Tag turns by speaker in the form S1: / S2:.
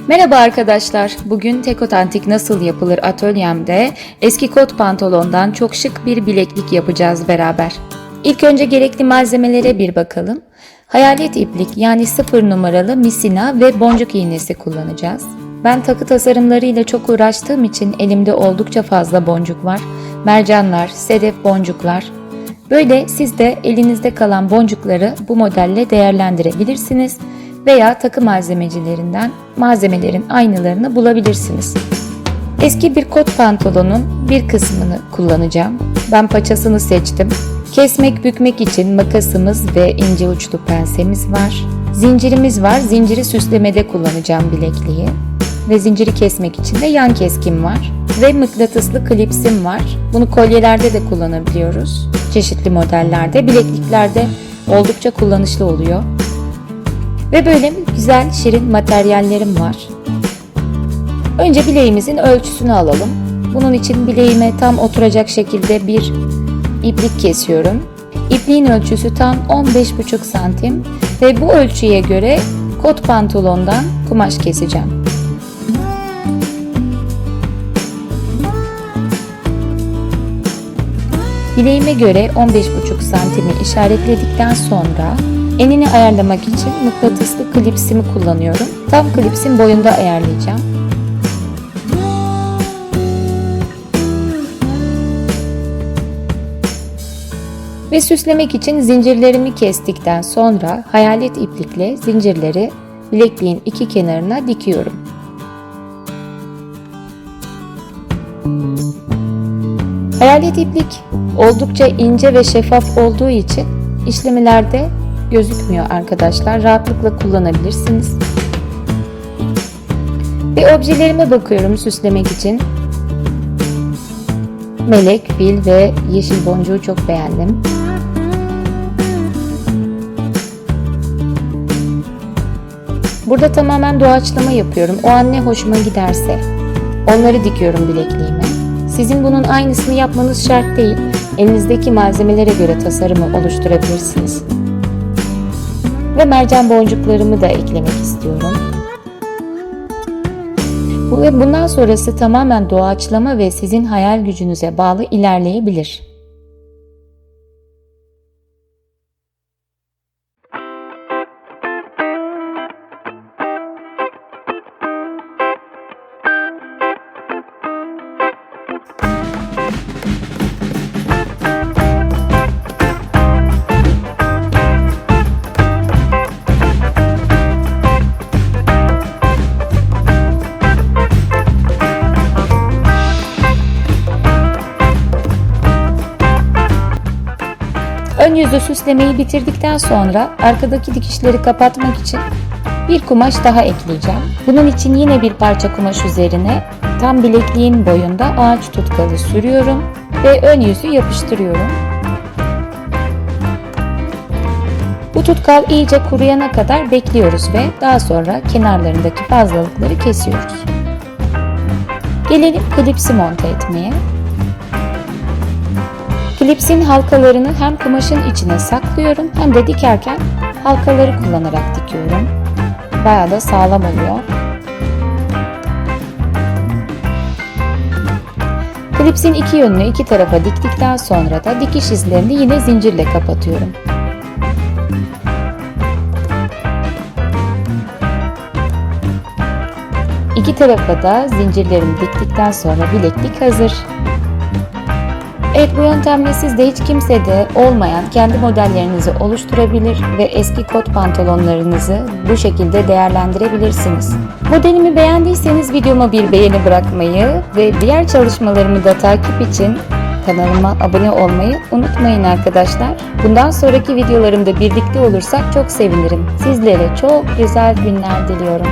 S1: Merhaba arkadaşlar. Bugün tek otantik nasıl yapılır atölyemde eski kot pantolondan çok şık bir bileklik yapacağız beraber. İlk önce gerekli malzemelere bir bakalım. Hayalet iplik yani 0 numaralı misina ve boncuk iğnesi kullanacağız. Ben takı tasarımlarıyla çok uğraştığım için elimde oldukça fazla boncuk var. Mercanlar, sedef boncuklar. Böyle siz de elinizde kalan boncukları bu modelle değerlendirebilirsiniz. Veya takı malzemecilerinden malzemelerin aynılarını bulabilirsiniz. Eski bir kot pantolonun bir kısmını kullanacağım. Ben paçasını seçtim. Kesmek bükmek için makasımız ve ince uçlu pensemiz var. Zincirimiz var. Zinciri süslemede kullanacağım bilekliği. Ve zinciri kesmek için de yan keskim var. Ve mıknatıslı klipsim var. Bunu kolyelerde de kullanabiliyoruz. Çeşitli modellerde, bilekliklerde oldukça kullanışlı oluyor. Ve böyle güzel şirin materyallerim var. Önce bileğimizin ölçüsünü alalım. Bunun için bileğime tam oturacak şekilde bir iplik kesiyorum. İpliğin ölçüsü tam 15,5 santim ve bu ölçüye göre kot pantolondan kumaş keseceğim. Bileğime göre 15,5 santimi işaretledikten sonra enini ayarlamak için mıknatıslı klipsimi kullanıyorum. Tam klipsin boyunda ayarlayacağım. Ve süslemek için zincirlerimi kestikten sonra hayalet iplikle zincirleri bilekliğin iki kenarına dikiyorum. Hayalet iplik oldukça ince ve şeffaf olduğu için işlemlerde gözükmüyor arkadaşlar. Rahatlıkla kullanabilirsiniz. Ve objelerime bakıyorum süslemek için. Melek, fil ve yeşil boncuğu çok beğendim. Burada tamamen doğaçlama yapıyorum. O an ne hoşuma giderse onları dikiyorum bilekliğime. Sizin bunun aynısını yapmanız şart değil. Elinizdeki malzemelere göre tasarımı oluşturabilirsiniz. Ve mercan boncuklarımı da eklemek istiyorum. Bundan sonrası tamamen doğaçlama ve sizin hayal gücünüze bağlı ilerleyebilir. Ön yüzü süslemeyi bitirdikten sonra arkadaki dikişleri kapatmak için bir kumaş daha ekleyeceğim. Bunun için yine bir parça kumaş üzerine tam bilekliğin boyunda ağaç tutkalı sürüyorum ve ön yüzü yapıştırıyorum. Bu tutkal iyice kuruyana kadar bekliyoruz ve daha sonra kenarlarındaki fazlalıkları kesiyoruz. Gelelim klipsi monte etmeye. Klipsin halkalarını hem kumaşın içine saklıyorum hem de dikerken halkaları kullanarak dikiyorum. Bayağı da sağlam oluyor. Klipsin iki yönünü iki tarafa diktikten sonra da dikiş izlerini yine zincirle kapatıyorum. İki tarafa da zincirlerimi diktikten sonra bileklik hazır. Evet, bu yöntemle siz de hiç kimsede olmayan kendi modellerinizi oluşturabilir ve eski kot pantolonlarınızı bu şekilde değerlendirebilirsiniz. Modelimi beğendiyseniz videoma bir beğeni bırakmayı ve diğer çalışmalarımı da takip için kanalıma abone olmayı unutmayın arkadaşlar. Bundan sonraki videolarımda birlikte olursak çok sevinirim. Sizlere çok güzel günler diliyorum.